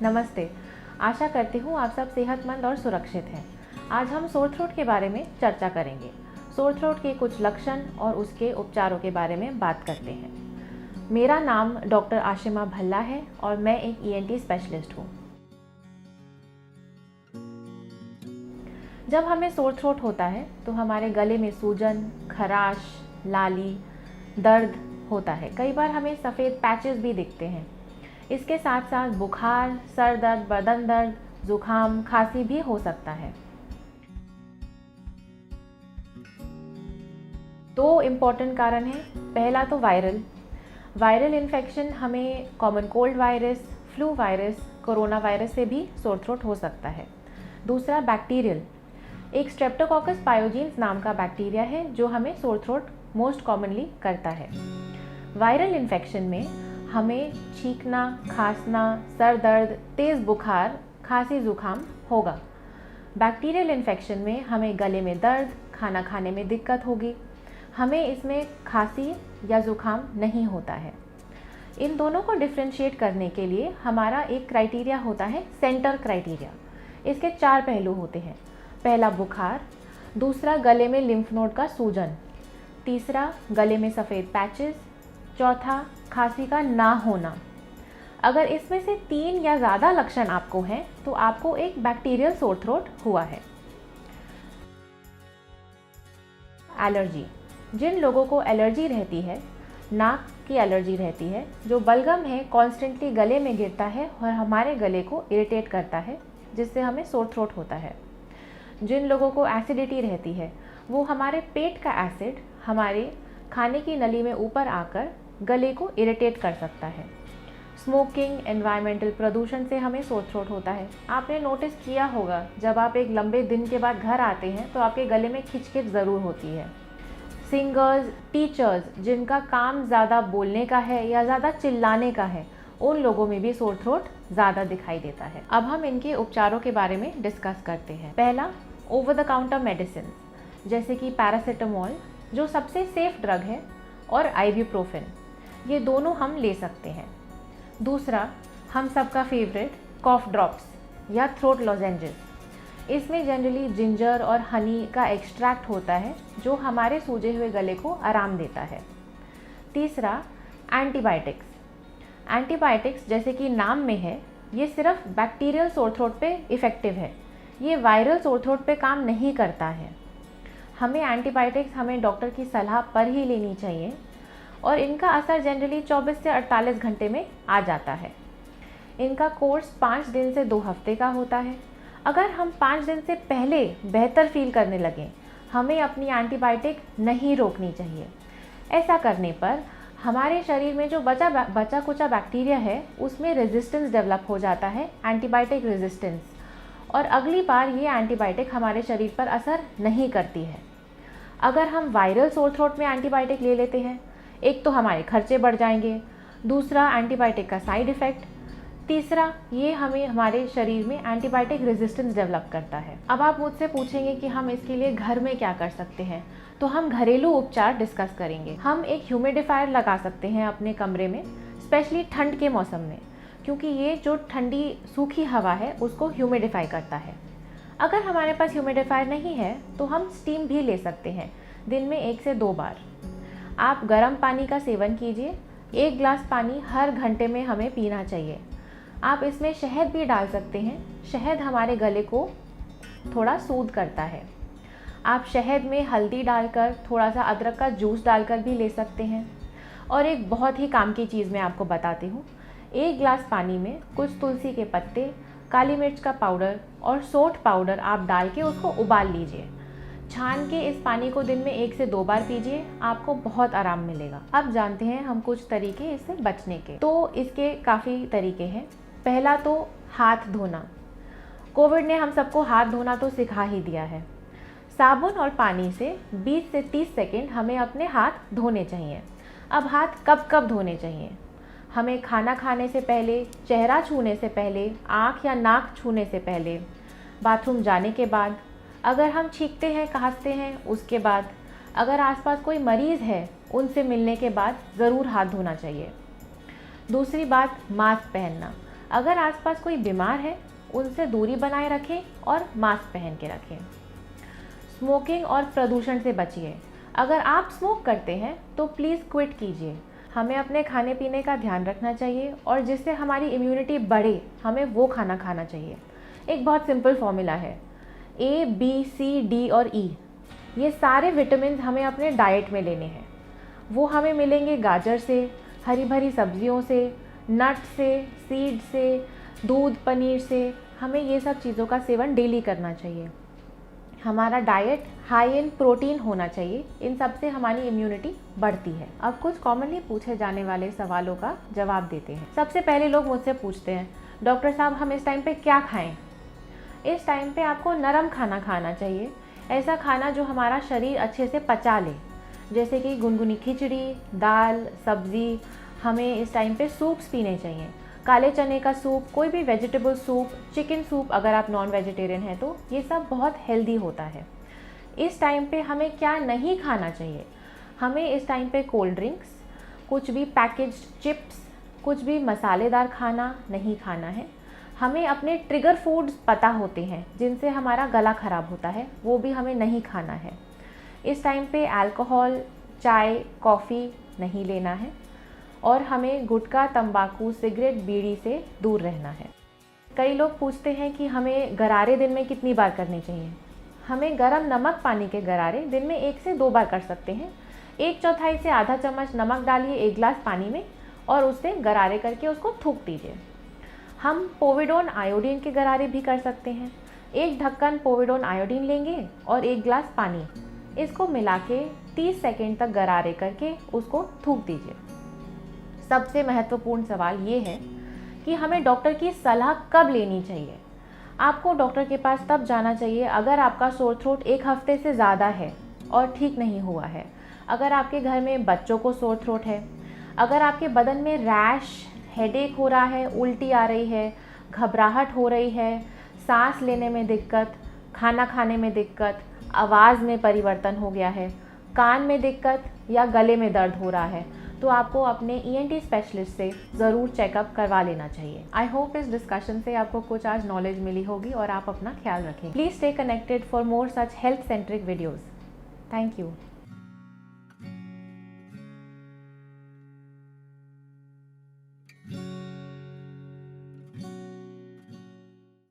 नमस्ते। आशा करती हूँ आप सब सेहतमंद और सुरक्षित हैं। आज हम सोर थ्रोट के बारे में चर्चा करेंगे। सोर थ्रोट के कुछ लक्षण और उसके उपचारों के बारे में बात करते हैं। मेरा नाम डॉक्टर आशिमा भल्ला है और मैं एक ENT स्पेशलिस्ट हूँ। जब हमें सोर थ्रोट होता है तो हमारे गले में सूजन, खराश, लाली, दर्द होता है। कई बार हमें सफ़ेद पैचेस भी दिखते हैं। इसके साथ साथ बुखार, सर दर्द, बदन दर्द, जुखाम, खांसी भी हो सकता है। दो इम्पॉर्टेंट कारण हैं। पहला तो वायरल इन्फेक्शन, हमें common cold virus, flu virus, corona virus से भी सोर थ्रोट हो सकता है। दूसरा बैक्टीरियल, एक स्ट्रेप्टोकोकस पायोजीन्स नाम का बैक्टीरिया है जो हमें सोर थ्रोट मोस्ट कॉमनली करता है। वायरल इन्फेक्शन में हमें छींकना, खांसना, सर दर्द, तेज़ बुखार, खांसी, जुखाम होगा। बैक्टीरियल इन्फेक्शन में हमें गले में दर्द, खाना खाने में दिक्कत होगी। हमें इसमें खांसी या जुखाम नहीं होता है। इन दोनों को डिफ्रेंशिएट करने के लिए हमारा एक क्राइटेरिया होता है, सेंटर क्राइटेरिया। इसके 4 पहलू होते हैं। पहला बुखार, दूसरा गले में लिम्फ नोड का सूजन, तीसरा गले में सफ़ेद पैचेस, चौथा खांसी का ना होना। अगर इसमें से 3 या ज़्यादा लक्षण आपको हैं तो आपको एक बैक्टीरियल सोर थ्रोट हुआ है। एलर्जी, जिन लोगों को एलर्जी रहती है, नाक की एलर्जी रहती है, जो बलगम है कॉन्स्टेंटली गले में गिरता है और हमारे गले को इरिटेट करता है, जिससे हमें सोर थ्रोट होता है। जिन लोगों को एसिडिटी रहती है, वो हमारे पेट का एसिड हमारे खाने की नली में ऊपर आकर गले को इरिटेट कर सकता है। स्मोकिंग, एनवायरमेंटल प्रदूषण से हमें सोर थ्रोट होता है। आपने नोटिस किया होगा, जब आप एक लंबे दिन के बाद घर आते हैं तो आपके गले में खिचखिच ज़रूर होती है। सिंगर्स, टीचर्स, जिनका काम ज़्यादा बोलने का है या ज़्यादा चिल्लाने का है, उन लोगों में भी सोर थ्रोट ज़्यादा दिखाई देता है। अब हम इनके उपचारों के बारे में डिस्कस करते हैं। पहला, ओवर द काउंटर मेडिसिन, जैसे कि पैरासीटामोल जो सबसे सेफ ड्रग है, और आइबुप्रोफेन, ये दोनों हम ले सकते हैं। दूसरा, हम सबका फेवरेट कॉफ ड्रॉप्स या थ्रोट लॉजेंजेस। इसमें जनरली जिंजर और हनी का एक्सट्रैक्ट होता है जो हमारे सूजे हुए गले को आराम देता है। तीसरा, एंटीबायोटिक्स जैसे कि नाम में है, ये सिर्फ बैक्टीरियल सोर थ्रोट पे इफ़ेक्टिव है। ये वायरल सोर थ्रोट पे काम नहीं करता है। हमें एंटीबायोटिक्स हमें डॉक्टर की सलाह पर ही लेनी चाहिए और इनका असर जनरली 24 से 48 घंटे में आ जाता है। इनका कोर्स 5 दिन से 2 हफ्ते का होता है। अगर हम 5 दिन से पहले बेहतर फील करने लगें, हमें अपनी एंटीबायोटिक नहीं रोकनी चाहिए। ऐसा करने पर हमारे शरीर में जो बचा कुचा बैक्टीरिया है, उसमें रेजिस्टेंस डेवलप हो जाता है, एंटीबायोटिक रेजिस्टेंस, और अगली बार ये एंटीबायोटिक हमारे शरीर पर असर नहीं करती है। अगर हम वायरल सोर थ्रोट में एंटीबायोटिक ले लेते हैं, एक तो हमारे खर्चे बढ़ जाएंगे, दूसरा एंटीबायोटिक का साइड इफ़ेक्ट, तीसरा ये हमें हमारे शरीर में एंटीबायोटिक रेजिस्टेंस डेवलप करता है। अब आप मुझसे पूछेंगे कि हम इसके लिए घर में क्या कर सकते हैं, तो हम घरेलू उपचार डिस्कस करेंगे। हम एक ह्यूमिडिफायर लगा सकते हैं अपने कमरे में, स्पेशली ठंड के मौसम में, क्योंकि ये जो ठंडी सूखी हवा है उसको ह्यूमिडिफाई करता है। अगर हमारे पास ह्यूमिडिफायर नहीं है तो हम स्टीम भी ले सकते हैं, दिन में 1 से 2 बार। आप गर्म पानी का सेवन कीजिए। 1 गिलास पानी हर घंटे में हमें पीना चाहिए। आप इसमें शहद भी डाल सकते हैं। शहद हमारे गले को थोड़ा सूद करता है। आप शहद में हल्दी डालकर, थोड़ा सा अदरक का जूस डालकर भी ले सकते हैं। और एक बहुत ही काम की चीज़ मैं आपको बताती हूँ। 1 गिलास पानी में कुछ तुलसी के पत्ते, काली मिर्च का पाउडर और सोंठ पाउडर आप डाल के उसको उबाल लीजिए। छान के इस पानी को दिन में 1 से 2 बार पीजिए, आपको बहुत आराम मिलेगा। अब जानते हैं हम कुछ तरीके इससे बचने के। तो इसके काफ़ी तरीके हैं। पहला तो हाथ धोना। कोविड ने हम सबको हाथ धोना तो सिखा ही दिया है। साबुन और पानी से 20 से 30 सेकेंड हमें अपने हाथ धोने चाहिए। अब हाथ कब कब धोने चाहिए? हमें खाना खाने से पहले, चेहरा छूने से पहले, आँख या नाक छूने से पहले, बाथरूम जाने के बाद, अगर हम छींकते हैं, खांसते हैं उसके बाद, अगर आसपास कोई मरीज़ है उनसे मिलने के बाद ज़रूर हाथ धोना चाहिए। दूसरी बात, मास्क पहनना। अगर आसपास कोई बीमार है उनसे दूरी बनाए रखें और मास्क पहन के रखें। स्मोकिंग और प्रदूषण से बचिए। अगर आप स्मोक करते हैं तो प्लीज़ क्विट कीजिए। हमें अपने खाने पीने का ध्यान रखना चाहिए और जिससे हमारी इम्यूनिटी बढ़े हमें वो खाना खाना चाहिए। एक बहुत सिंपल फॉर्मूला है, A, B, C, D और E। ये सारे विटामिन हमें अपने डाइट में लेने हैं। वो हमें मिलेंगे गाजर से, हरी भरी सब्जियों से, नट से, सीड से, दूध, पनीर से। हमें ये सब चीज़ों का सेवन डेली करना चाहिए। हमारा डाइट हाई इन प्रोटीन होना चाहिए। इन सब से हमारी इम्यूनिटी बढ़ती है। अब कुछ कॉमनली पूछे जाने वाले सवालों का जवाब देते हैं। सबसे पहले लोग मुझसे पूछते हैं, डॉक्टर साहब हम इस टाइम पे क्या खाएं? इस टाइम पे आपको नरम खाना खाना चाहिए, ऐसा खाना जो हमारा शरीर अच्छे से पचा ले, जैसे कि गुनगुनी खिचड़ी, दाल, सब्ज़ी। हमें इस टाइम पे सूप्स पीने चाहिए, काले चने का सूप, कोई भी वेजिटेबल सूप, चिकन सूप अगर आप नॉन वेजिटेरियन हैं तो। ये सब बहुत हेल्दी होता है। इस टाइम पे हमें क्या नहीं खाना चाहिए? हमें इस टाइम पे कोल्ड ड्रिंक्स, कुछ भी पैकेज्ड चिप्स, कुछ भी मसालेदार खाना नहीं खाना है। हमें अपने ट्रिगर फूड्स पता होते हैं जिनसे हमारा गला ख़राब होता है, वो भी हमें नहीं खाना है। इस टाइम पे अल्कोहल, चाय, कॉफ़ी नहीं लेना है और हमें गुटखा, तंबाकू, सिगरेट, बीड़ी से दूर रहना है। कई लोग पूछते हैं कि हमें गरारे दिन में कितनी बार करने चाहिए? हमें गरम नमक पानी के गरारे दिन में 1 से 2 बार कर सकते हैं। 1/4 से आधा चम्मच नमक डालिए 1 गिलास पानी में और उससे गरारे करके उसको थूक दीजिए। हम पोविडोन आयोडीन के गरारे भी कर सकते हैं। 1 ढक्कन पोविडोन आयोडीन लेंगे और 1 गिलास पानी, इसको मिला के 30 सेकेंड तक गरारे करके उसको थूक दीजिए। सबसे महत्वपूर्ण सवाल ये है कि हमें डॉक्टर की सलाह कब लेनी चाहिए? आपको डॉक्टर के पास तब जाना चाहिए अगर आपका सोर थ्रोट 1 हफ्ते से ज़्यादा है और ठीक नहीं हुआ है, अगर आपके घर में बच्चों को सोर थ्रोट है, अगर आपके बदन में रैश, हेडेक हो रहा है, उल्टी आ रही है, घबराहट हो रही है, सांस लेने में दिक्कत, खाना खाने में दिक्कत, आवाज़ में परिवर्तन हो गया है, कान में दिक्कत या गले में दर्द हो रहा है, तो आपको अपने ENT स्पेशलिस्ट से ज़रूर चेकअप करवा लेना चाहिए। आई होप इस डिस्कशन से आपको कुछ आज नॉलेज मिली होगी और आप अपना ख्याल रखें। Please stay connected for more such health centric videos. Thank you.